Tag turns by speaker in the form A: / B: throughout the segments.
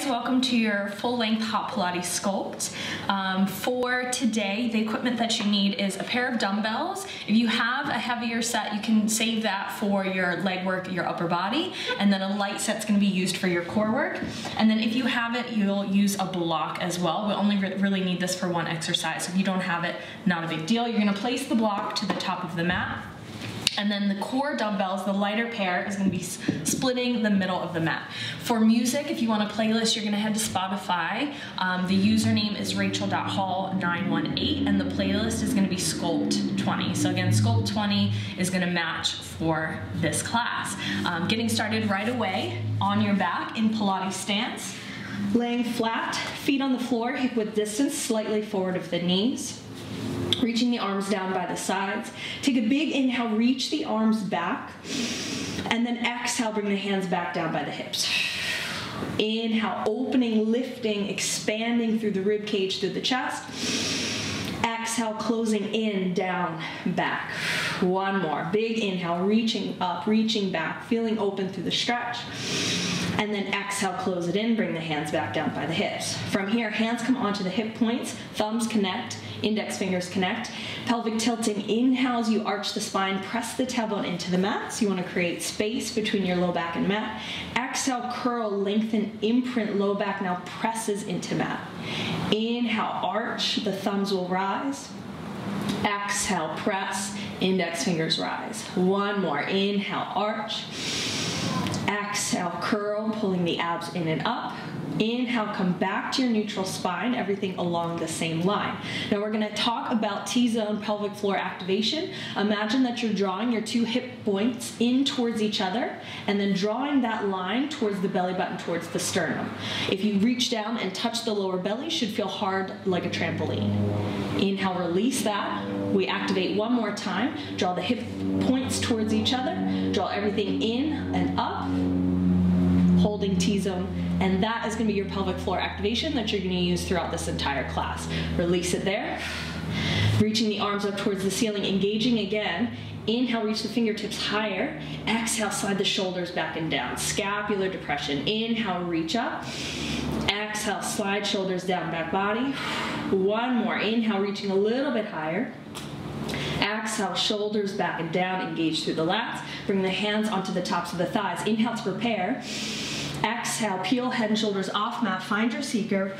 A: guys, welcome to your full-length hot Pilates sculpt. For today, the equipment that you need is a pair of dumbbells. If you have a heavier set, you can save that for your leg work, your upper body, and then a light set's going to be used for your core work. And then if you have it, you'll use a block as well. We only really need this for one exercise. If you don't have it, not a big deal. You're going to place the block to the top of the mat. And then the core dumbbells, the lighter pair, is going to be splitting the middle of the mat. For music, if you want a playlist, you're going to head to Spotify. The username is rachel.hall918, and the playlist is going to be Sculpt 20. So again, Sculpt 20 is going to match for this class. Getting started right away on your back in Pilates stance. Laying flat, feet on the floor, hip width distance slightly forward of the knees. Reaching the arms down by the sides. Take a big inhale, reach the arms back, and then exhale, bring the hands back down by the hips. Inhale, opening, lifting, expanding through the rib cage, through the chest. Exhale, closing in, down, back. One more. Big inhale, reaching up, reaching back, feeling open through the stretch. And then exhale, close it in, bring the hands back down by the hips. From here, hands come onto the hip points, thumbs connect, index fingers connect. Pelvic tilting, inhale as you arch the spine, press the tailbone into the mat. So you want to create space between your low back and mat. Exhale, curl, lengthen, imprint, low back now presses into mat. Inhale, arch, the thumbs will rise. Exhale, press, index fingers rise. One more, inhale, arch. Exhale, curl, pulling the abs in and up. Inhale, come back to your neutral spine, everything along the same line. Now we're going to talk about T-zone pelvic floor activation. Imagine that you're drawing your two hip points in towards each other and then drawing that line towards the belly button, towards the sternum. If you reach down and touch the lower belly, should feel hard like a trampoline. Inhale, release that. We activate one more time. Draw the hip points towards each other. Draw everything in and up, holding T-zone. And that is going to be your pelvic floor activation that you're going to use throughout this entire class. Release it there. Reaching the arms up towards the ceiling, engaging again. Inhale, reach the fingertips higher. Exhale, slide the shoulders back and down. Scapular depression. Inhale, reach up. Exhale, slide shoulders down, back body. One more. Inhale, reaching a little bit higher. Exhale, shoulders back and down, engage through the lats. Bring the hands onto the tops of the thighs. Inhale to prepare. Exhale, peel head and shoulders off mat, find your seeker.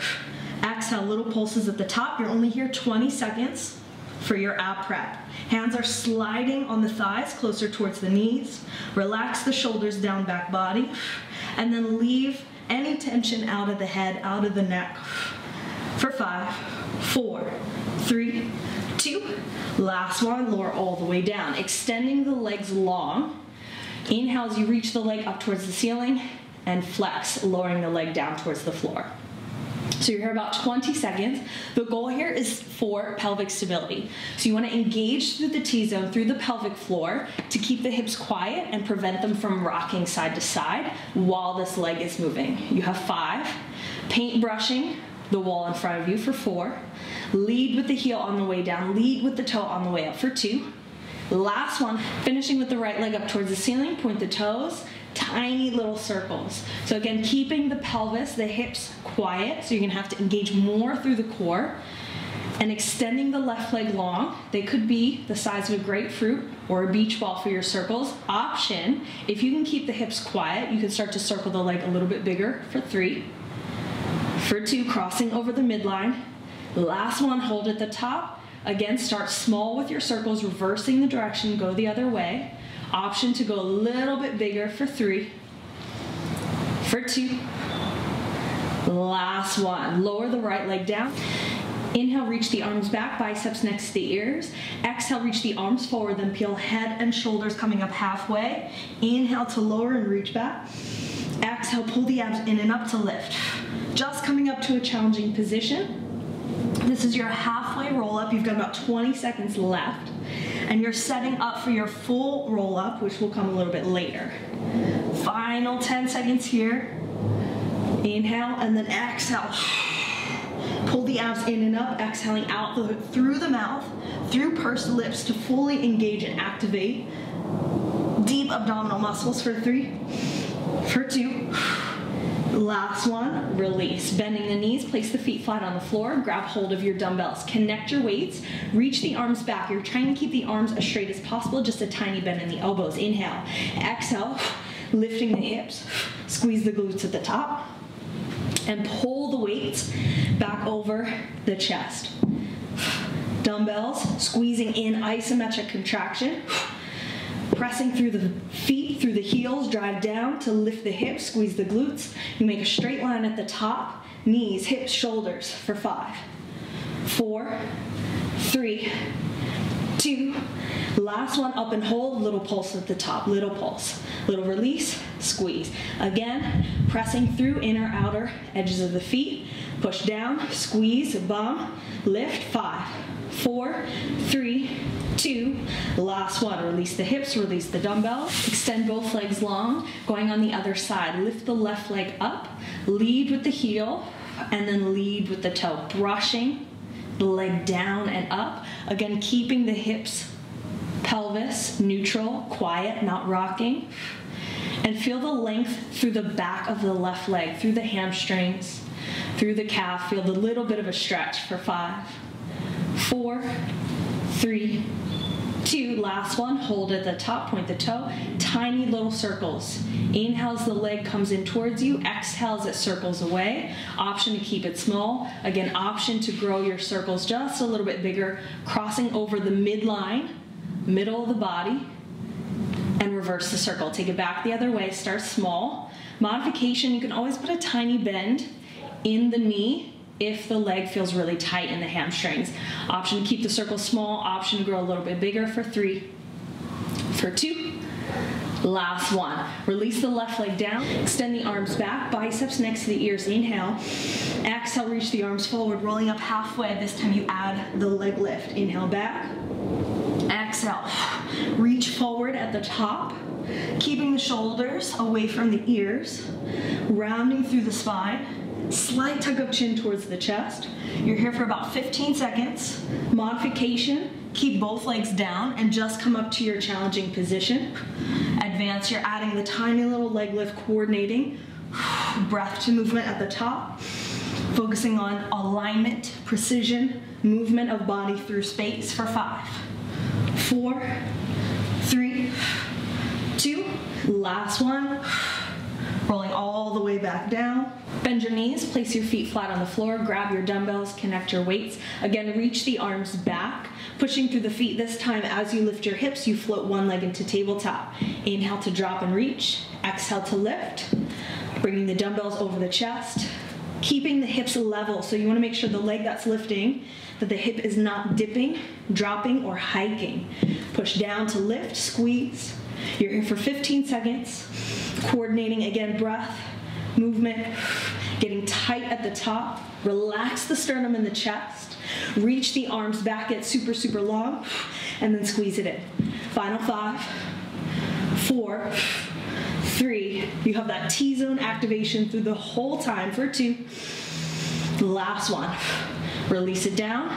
A: Exhale, little pulses at the top. You're only here 20 seconds for your ab prep. Hands are sliding on the thighs, closer towards the knees. Relax the shoulders down, back body. And then leave any tension out of the head, out of the neck. For 5, 4, 3, 2. Last one, lower all the way down. Extending the legs long. Inhale as you reach the leg up towards the ceiling. And flex, lowering the leg down towards the floor. So you're here about 20 seconds. The goal here is for pelvic stability. So you want to engage through the T-zone, through the pelvic floor, to keep the hips quiet and prevent them from rocking side to side while this leg is moving. You have 5. Paint brushing the wall in front of you for 4. Lead with the heel on the way down. Lead with the toe on the way up for 2. Last one, finishing with the right leg up towards the ceiling. Point the toes. Tiny little circles. So again, keeping the pelvis, the hips quiet, so you're gonna have to engage more through the core, and extending the left leg long. They could be the size of a grapefruit or a beach ball for your circles. Option, if you can keep the hips quiet, you can start to circle the leg a little bit bigger for 3. For 2, crossing over the midline. Last one, hold at the top. Again, start small with your circles, reversing the direction, go the other way. Option to go a little bit bigger for 3, for 2. Last one, lower the right leg down. Inhale, reach the arms back, biceps next to the ears. Exhale, reach the arms forward, then peel head and shoulders coming up halfway. Inhale to lower and reach back. Exhale, pull the abs in and up to lift. Just coming up to a challenging position. This is your halfway roll up. You've got about 20 seconds left. And you're setting up for your full roll up, which will come a little bit later. Final 10 seconds here. Inhale and then exhale. Pull the abs in and up, exhaling out through the mouth, through pursed lips to fully engage and activate deep abdominal muscles for 3, for 2. Last one, release. Bending the knees, place the feet flat on the floor, grab hold of your dumbbells. Connect your weights, reach the arms back. You're trying to keep the arms as straight as possible, just a tiny bend in the elbows. Inhale, exhale, lifting the hips, squeeze the glutes at the top, and pull the weights back over the chest. Dumbbells, squeezing in isometric contraction. Pressing through the feet, through the heels, drive down to lift the hips, squeeze the glutes. You make a straight line at the top, knees, hips, shoulders for 5, 4, 3, 2. Last one, up and hold, little pulse at the top, little pulse. Little release, squeeze. Again, pressing through inner, outer edges of the feet. Push down, squeeze, bum, lift, 5, 4, 3, 2, last one. Release the hips, release the dumbbells. Extend both legs long, going on the other side. Lift the left leg up, lead with the heel, and then lead with the toe. Brushing the leg down and up. Again, keeping the hips, pelvis neutral, quiet, not rocking. And feel the length through the back of the left leg, through the hamstrings, through the calf. Feel the little bit of a stretch for 5, 4, 3, 2, last one, hold at the top, point the toe, tiny little circles. Inhales, the leg comes in towards you, exhales, it circles away. Option to keep it small. Again, option to grow your circles just a little bit bigger, crossing over the midline, middle of the body, and reverse the circle. Take it back the other way, start small. Modification, you can always put a tiny bend in the knee if the leg feels really tight in the hamstrings. Option to keep the circle small, option to grow a little bit bigger for 3, for 2, last one. Release the left leg down, extend the arms back, biceps next to the ears, inhale. Exhale, reach the arms forward, rolling up halfway. This time you add the leg lift. Inhale back, exhale. Reach forward at the top, keeping the shoulders away from the ears, rounding through the spine. Slight tug of chin towards the chest. You're here for about 15 seconds. Modification, keep both legs down and just come up to your challenging position. Advance, you're adding the tiny little leg lift, coordinating. Breath to movement at the top. Focusing on alignment, precision, movement of body through space for 5, 4, 3, 2, last one. Rolling all the way back down. Bend your knees, place your feet flat on the floor, grab your dumbbells, connect your weights. Again, reach the arms back, pushing through the feet. This time, as you lift your hips, you float one leg into tabletop. Inhale to drop and reach. Exhale to lift. Bringing the dumbbells over the chest. Keeping the hips level, so you want to make sure the leg that's lifting, that the hip is not dipping, dropping, or hiking. Push down to lift, squeeze. You're here for 15 seconds. Coordinating, again, breath, movement, getting tight at the top. Relax the sternum in the chest. Reach the arms back, get super, super long, and then squeeze it in. Final 5, 4, 3. You have that T-zone activation through the whole time for 2. Last one. Release it down.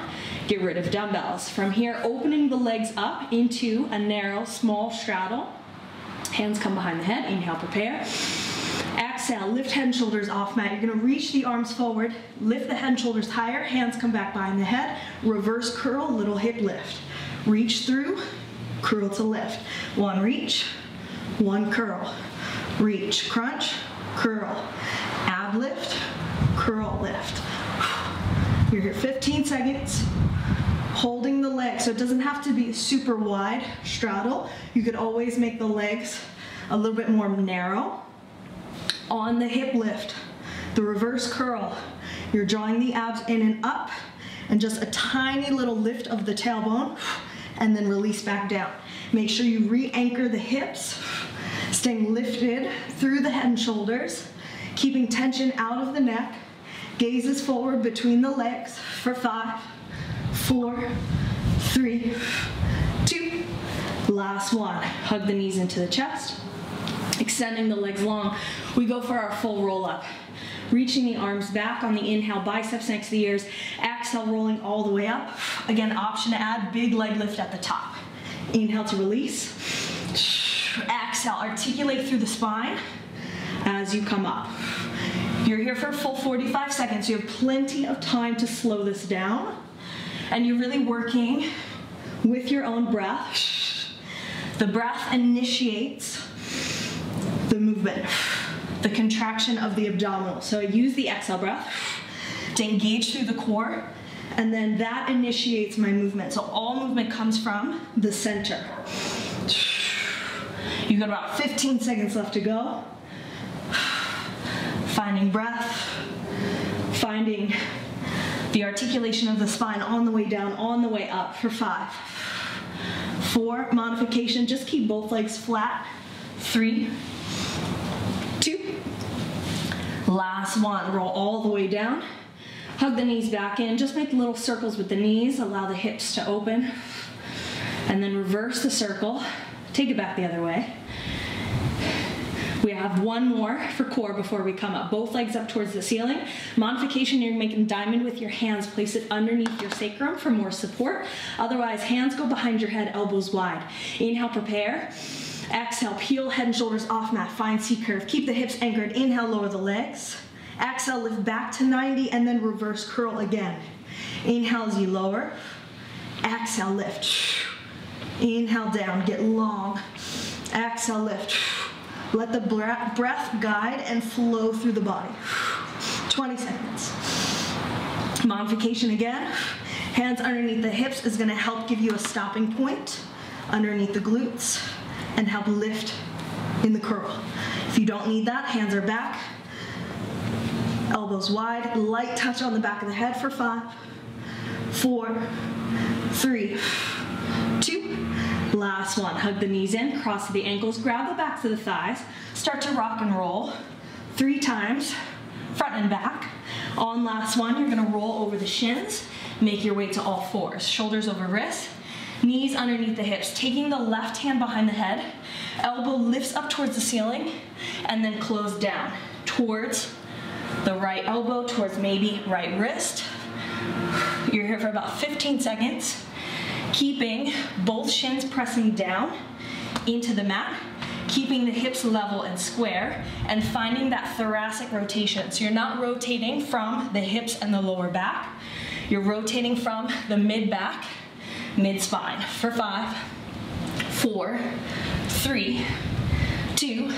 A: Get rid of dumbbells. From here, opening the legs up into a narrow, small straddle. Hands come behind the head. Inhale, prepare. Exhale, lift head and shoulders off mat. You're going to reach the arms forward, lift the head and shoulders higher, hands come back behind the head, reverse curl, little hip lift. Reach through, curl to lift. 1 reach, 1 curl. Reach, crunch, curl. Ab lift, curl lift. You're here 15 seconds. Holding the leg, so it doesn't have to be a super wide straddle. You could always make the legs a little bit more narrow. On the hip lift, the reverse curl, you're drawing the abs in and up, and just a tiny little lift of the tailbone, and then release back down. Make sure you re-anchor the hips, staying lifted through the head and shoulders, keeping tension out of the neck, gazes forward between the legs for 5, 4, 3, 2, last one. Hug the knees into the chest, extending the legs long. We go for our full roll up. Reaching the arms back on the inhale, biceps next to the ears. Exhale, rolling all the way up. Again, option to add big leg lift at the top. Inhale to release. Exhale, articulate through the spine as you come up. here for a full 45 seconds. You have plenty of time to slow this down. And you're really working with your own breath. The breath initiates the movement, the contraction of the abdominal. So use the exhale breath to engage through the core, and then that initiates my movement. So all movement comes from the center. You've got about 15 seconds left to go. Finding breath, finding the articulation of the spine on the way down, on the way up for 5, 4, modification, just keep both legs flat, 3, 2, last one, roll all the way down, hug the knees back in, just make little circles with the knees, allow the hips to open, and then reverse the circle, take it back the other way. We have one more for core before we come up. Both legs up towards the ceiling. Modification, you're making a diamond with your hands. Place it underneath your sacrum for more support. Otherwise, hands go behind your head, elbows wide. Inhale, prepare. Exhale, peel head and shoulders off mat. Find C-curve. Keep the hips anchored. Inhale, lower the legs. Exhale, lift back to 90 and then reverse curl again. Inhale as you lower. Exhale, lift. Inhale down, get long. Exhale, lift. Let the breath guide and flow through the body. 20 seconds. Modification again. Hands underneath the hips is going to help give you a stopping point underneath the glutes and help lift in the curl. If you don't need that, hands are back. Elbows wide. Light touch on the back of the head for 5, 4, 3, 2, last one. Hug the knees in, cross the ankles, grab the backs of the thighs, start to rock and roll 3 times, front and back. On last one, you're gonna roll over the shins, make your way to all 4s, shoulders over wrists, knees underneath the hips, taking the left hand behind the head, elbow lifts up towards the ceiling, and then close down towards the right elbow, towards maybe right wrist. You're here for about 15 seconds. Keeping both shins pressing down into the mat, keeping the hips level and square, and finding that thoracic rotation. So you're not rotating from the hips and the lower back, you're rotating from the mid-back, mid-spine. For 5, 4, 3, 2,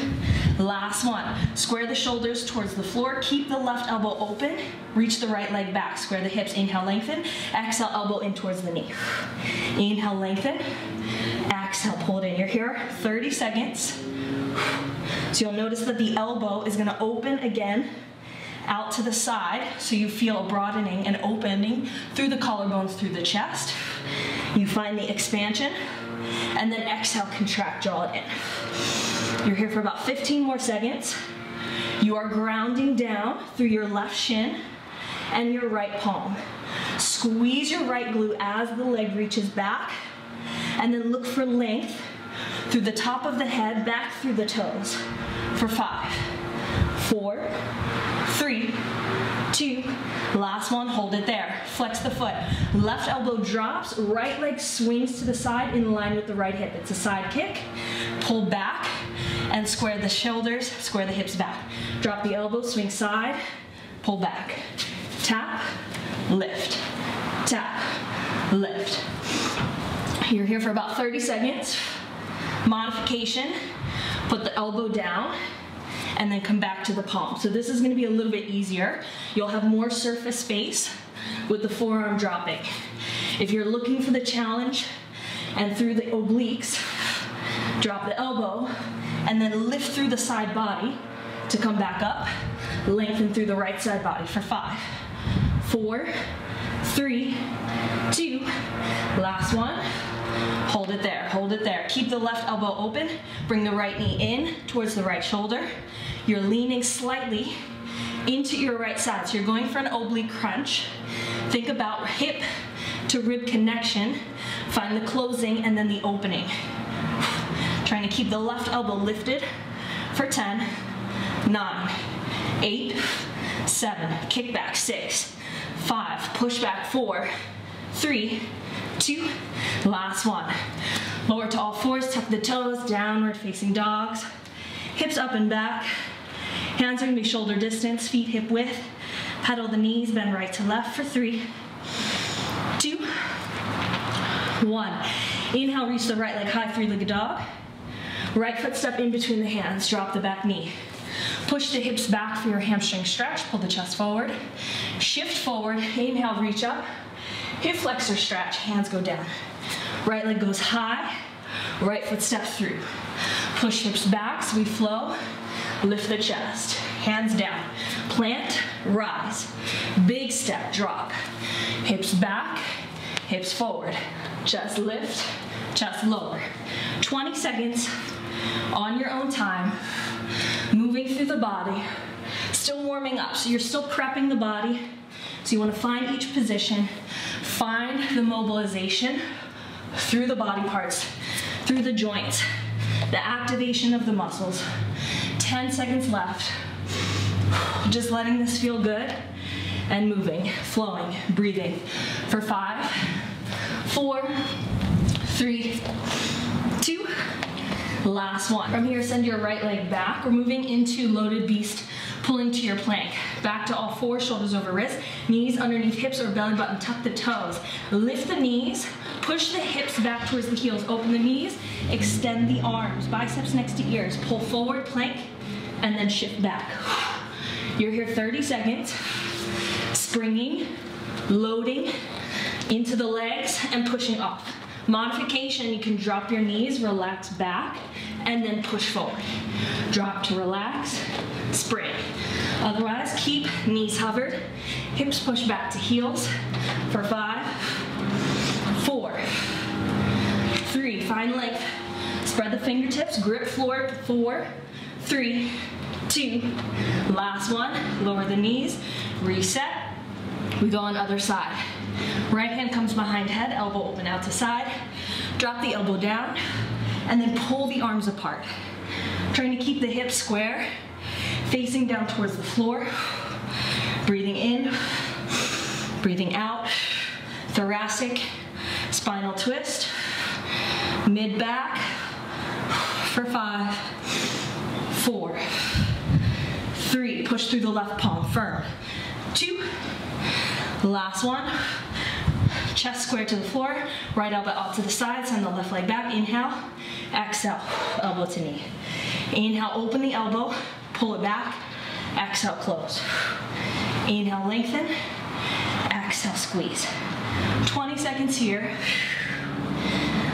A: last one. Square the shoulders towards the floor, keep the left elbow open, reach the right leg back, square the hips, inhale, lengthen, exhale, elbow in towards the knee. Inhale, lengthen, exhale, pull it in. You're here 30 seconds. So you'll notice that the elbow is gonna open again out to the side, so you feel a broadening and opening through the collarbones, through the chest. You find the expansion, and then exhale, contract, draw it in. You're here for about 15 more seconds. You are grounding down through your left shin and your right palm. Squeeze your right glute as the leg reaches back, and then look for length through the top of the head, back through the toes. For 5, 4, 3, 2, last one, hold it there. Flex the foot. Left elbow drops, right leg swings to the side in line with the right hip. It's a side kick. Pull back and square the shoulders, square the hips back. Drop the elbow, swing side, pull back. Tap, lift, tap, lift. You're here for about 30 seconds. Modification, put the elbow down, and then come back to the palm. So this is gonna be a little bit easier. You'll have more surface space with the forearm dropping. If you're looking for the challenge and through the obliques, drop the elbow and then lift through the side body to come back up. Lengthen through the right side body for 5, 4, 3, 2, last one. Hold it there, hold it there. Keep the left elbow open, bring the right knee in towards the right shoulder. You're leaning slightly into your right side. So you're going for an oblique crunch. Think about hip to rib connection. Find the closing and then the opening. Trying to keep the left elbow lifted for 10, 9, 8, 7, kick back, 6, 5, push back, 4, 3, 2, last one. Lower to all 4s, tuck the toes, downward facing dogs. Hips up and back.
B: Hands are gonna be shoulder distance, feet hip width. Pedal the knees, bend right to left for 3, 2, 1. Inhale, reach the right leg high, three-legged dog. Right foot step in between the hands, drop the back knee. Push the hips back for your hamstring stretch, pull the chest forward. Shift forward, inhale, reach up. Hip flexor stretch, hands go down. Right leg goes high, right foot step through. Push hips back so we flow. Lift the chest, hands down. Plant, rise. Big step, drop. Hips back, hips forward. Chest lift, chest lower. 20 seconds on your own time. Moving through the body. Still warming up, so you're still prepping the body. So you want to find each position. Find the mobilization through the body parts, through the joints, the activation of the muscles. 10 seconds left. Just letting this feel good and moving, flowing, breathing for 5, 4, 3, 2, last one. From here, send your right leg back. We're moving into loaded beast, pulling to your plank. Back to all fours, shoulders over wrists, knees underneath hips or belly button, tuck the toes. Lift the knees, push the hips back towards the heels, open the knees, extend the arms, biceps next to ears, pull forward, plank, and then shift back. You're here 30 seconds, springing, loading into the legs and pushing off. Modification, you can drop your knees, relax back, and then push forward. Drop to relax, spring. Otherwise, keep knees hovered, hips push back to heels for 5, 4, 3, find length. Spread the fingertips, grip floor, 4, 3, 2, last one. Lower the knees, reset. We go on the other side. Right hand comes behind head, elbow open out to side. Drop the elbow down, and then pull the arms apart. Trying to keep the hips square, facing down towards the floor. Breathing in, breathing out. Thoracic, spinal twist. Mid-back for 5, 4, 3. Push through the left palm, firm. 2, last one. Chest square to the floor, right elbow out to the side, send the left leg back. Inhale, exhale, elbow to knee. Inhale, open the elbow, pull it back. Exhale, close. Inhale, lengthen. Exhale, squeeze. 20 seconds here.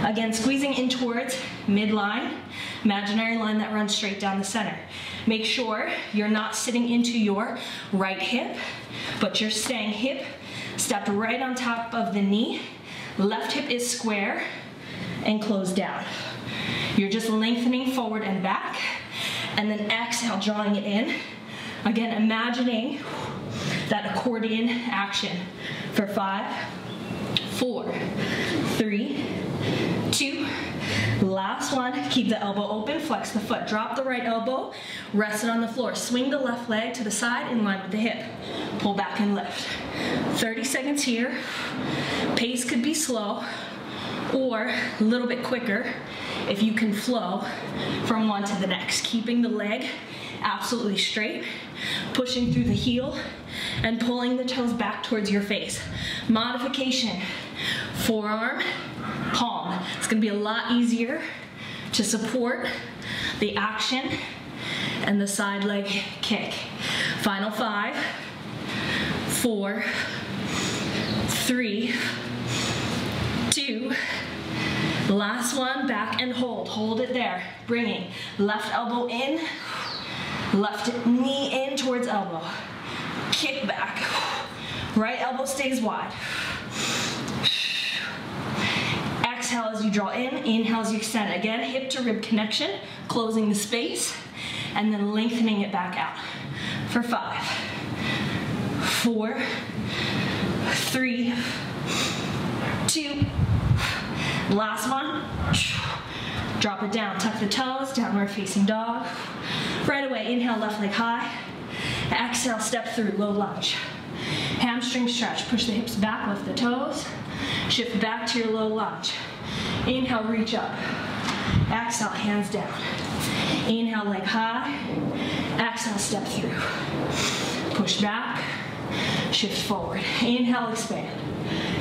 B: Again, squeezing in towards midline, imaginary line that runs straight down the center. Make sure you're not sitting into your right hip, but you're staying hip stepped right on top of the knee. Left hip is square and closed down. You're just lengthening forward and back, and then exhale, drawing it in. Again, imagining that accordion action for 5, 4, 3, 2, last one. Keep the elbow open, flex the foot, drop the right elbow, rest it on the floor. Swing the left leg to the side in line with the hip. Pull back and lift. 30 seconds here. Pace could be slow or a little bit quicker if you can flow from one to the next. Keeping the leg absolutely straight, pushing through the heel and pulling the toes back towards your face. Modification, forearm, palm. It's gonna be a lot easier to support the action and the side leg kick. Final 5, 4, 3, 2, last one, back and hold. Hold it there. Bringing left elbow in, left knee in towards elbow. Kick back. Right elbow stays wide. Exhale as you draw in, inhale as you extend. Again, hip to rib connection, closing the space, and then lengthening it back out. For 5, 4, 3, 2, last one. Drop it down, tuck the toes, downward facing dog. Right away, inhale, left leg high. Exhale, step through, low lunge. Hamstring stretch, push the hips back, lift the toes. Shift back to your low lunge. Inhale, reach up. Exhale, hands down. Inhale, leg high. Exhale, step through. Push back, shift forward. Inhale, expand.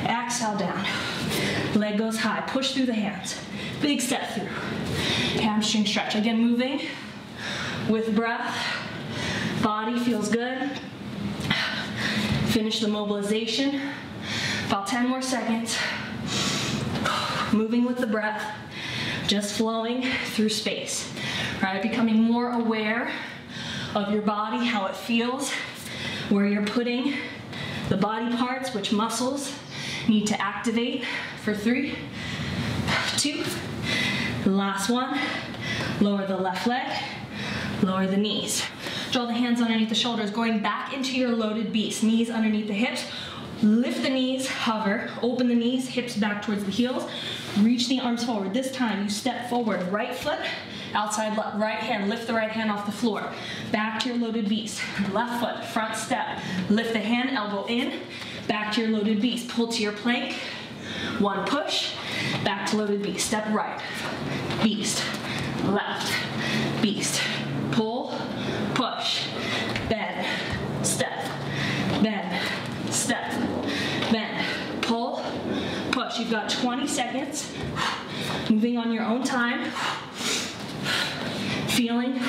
B: Exhale, down. Leg goes high, push through the hands. Big step through. Hamstring stretch. Again, moving with breath. Body feels good. Finish the mobilization. About 10 more seconds. Moving with the breath. Just flowing through space. Right? Becoming more aware of your body, how it feels, where you're putting the body parts, which muscles need to activate for 3, 2, last one. Lower the left leg, lower the knees. Draw the hands underneath the shoulders, going back into your loaded beast. Knees underneath the hips. Lift the knees, hover, open the knees, hips back towards the heels. Reach the arms forward. This time you step forward, right foot, outside right hand. Lift the right hand off the floor. Back to your loaded beast. Left foot, front step. Lift the hand, elbow in. Back to your loaded beast. Pull to your plank. One push. Back to loaded beast. Step right. Beast. Left. Beast. Pull. Push. Bend. Step. Bend. Step. Bend. Pull. Push. You've got 20 seconds. Moving on your own time. Feeling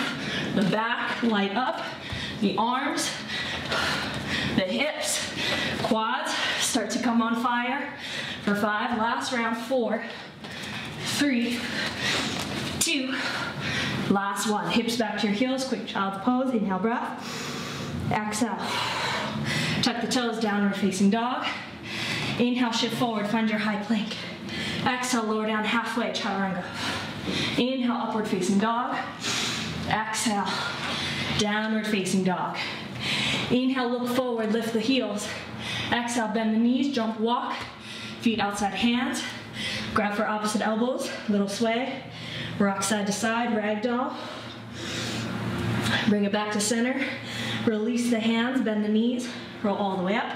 B: the back light up. The arms. The hips. Quads start to come on fire. For 5, last round. 4, 3, 2, last one. Hips back to your heels, quick child's pose. Inhale, breath. Exhale. Tuck the toes, downward facing dog. Inhale, shift forward, find your high plank. Exhale, lower down halfway, chaturanga. Inhale, upward facing dog. Exhale, downward facing dog. Inhale, look forward, lift the heels. Exhale, bend the knees, jump, walk. Feet outside hands. Grab for opposite elbows, little sway. Rock side to side, ragdoll. Bring it back to center. Release the hands, bend the knees, roll all the way up.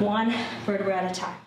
B: 1 vertebra at a time.